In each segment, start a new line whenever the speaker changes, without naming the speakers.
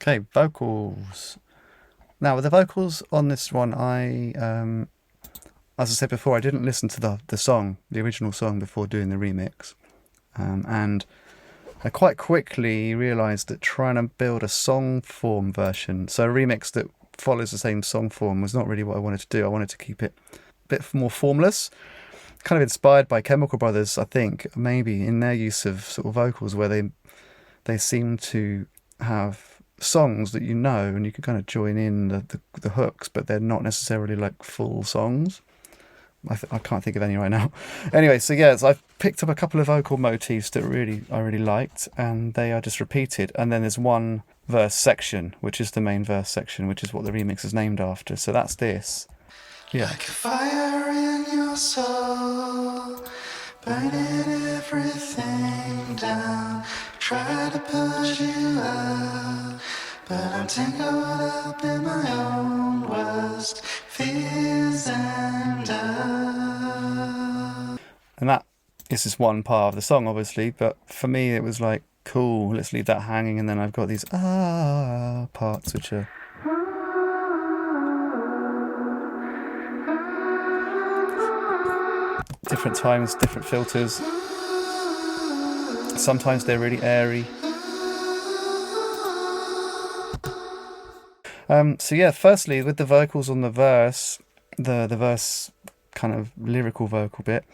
Okay, vocals. Now with the vocals on this one, as I said before, I didn't listen to the original song before doing the remix, and I quite quickly realised that trying to build a song form version, so a remix that follows the same song form, was not really what I wanted to do. I wanted to keep it a bit more formless, kind of inspired by Chemical Brothers, I think, maybe in their use of sort of vocals, where they seem to have songs that you know and you can kind of join in the hooks, but they're not necessarily like full songs. I can't think of any right now. Anyway, so yeah, so I've picked up a couple of vocal motifs that I really liked, and they are just repeated. And then there's one verse section, which is the main verse section, which is what the remix is named after. So that's this. Yeah.
Like a fire in your soul, burning everything down. Try to push you out, but I'm tangled up in my own worst fears and doubts.
And that is just one part of the song, obviously, but for me it was like, cool, let's leave that hanging, and then I've got these parts which are different times, different filters. Sometimes they're really airy. So yeah, firstly, with the vocals on the verse, the verse kind of lyrical vocal bit,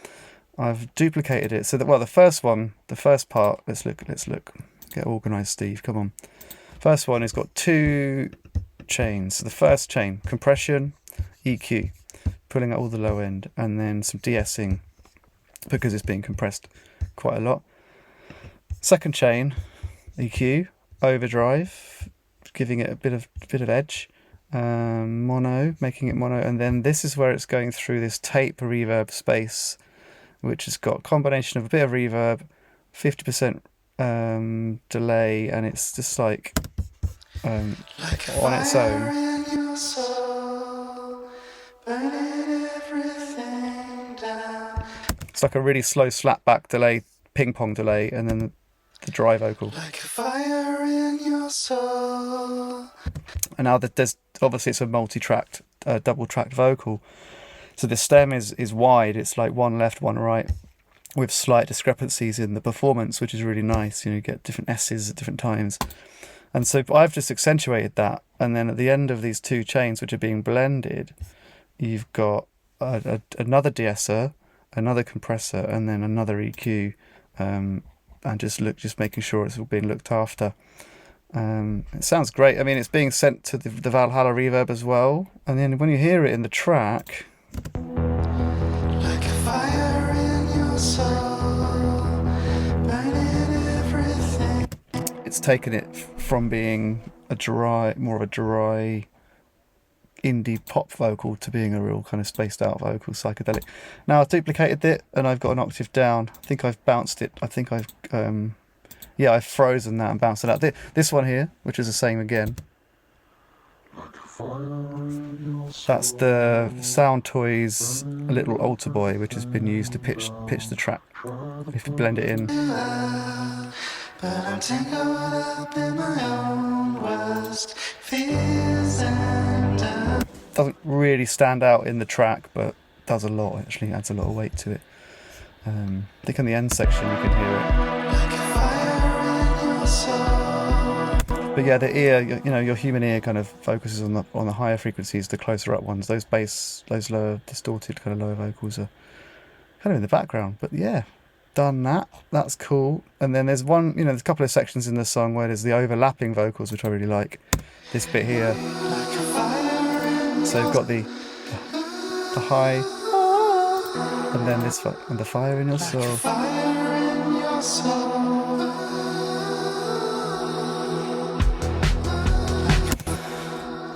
I've duplicated it so that, well, the first part, let's look, get organised, Steve, come on. First one has got two chains. So the first chain, compression, EQ, pulling out all the low end, and then some de-essing because it's being compressed quite a lot. Second chain, EQ, overdrive, giving it a bit of edge, mono, making it mono, and then this is where it's going through this tape reverb space, which has got a combination of a bit of reverb, 50% delay, and it's just like on its own. It's like a really slow slapback delay, ping pong delay, and then the dry vocal.
Like a fire in your soul.
And now there's obviously it's a multi-tracked, double-tracked vocal. So the stem is wide. It's like one left, one right, with slight discrepancies in the performance, which is really nice. You get different S's at different times. And so I've just accentuated that. And then at the end of these two chains, which are being blended, you've got another de-esser, another compressor, and then another EQ, and just making sure it's all being looked after. It sounds great. I mean, it's being sent to the Valhalla reverb as well. And then when you hear it in the track,
like a fire in your soul, burning everything.
It's taken it from being more of a dry indie pop vocal to being a real kind of spaced out vocal, psychedelic. Now I've duplicated it and I've got an octave down. I think I've bounced it. I think I've frozen that and bounced it out. This one here, which is the same again. That's the Sound Toys little altar boy, which has been used to pitch the track. If you blend it in.
But I'm tangled up in my own worst fears and doubts.
Doesn't really stand out in the track, but does a lot, actually. Adds a lot of weight to it. I think in the end section you can hear it.
Like a fire in your soul.
But yeah, the ear, your human ear kind of focuses on the higher frequencies, the closer up ones. Those lower, distorted kind of lower vocals are kind of in the background. But yeah, done that. That's cool. And then there's there's a couple of sections in the song where there's the overlapping vocals, which I really like. This bit here. So you've got the high, and then this and the fire in your soul.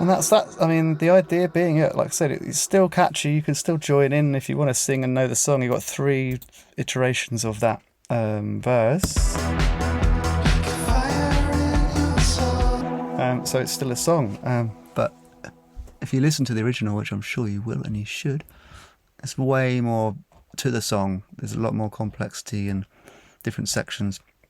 And that's that. I mean, the idea being, like I said, it's still catchy. You can still join in if you want to sing and know the song. You've got 3 iterations of that verse. So it's still a song. But if you listen to the original, which I'm sure you will and you should, it's way more to the song. There's a lot more complexity and different sections.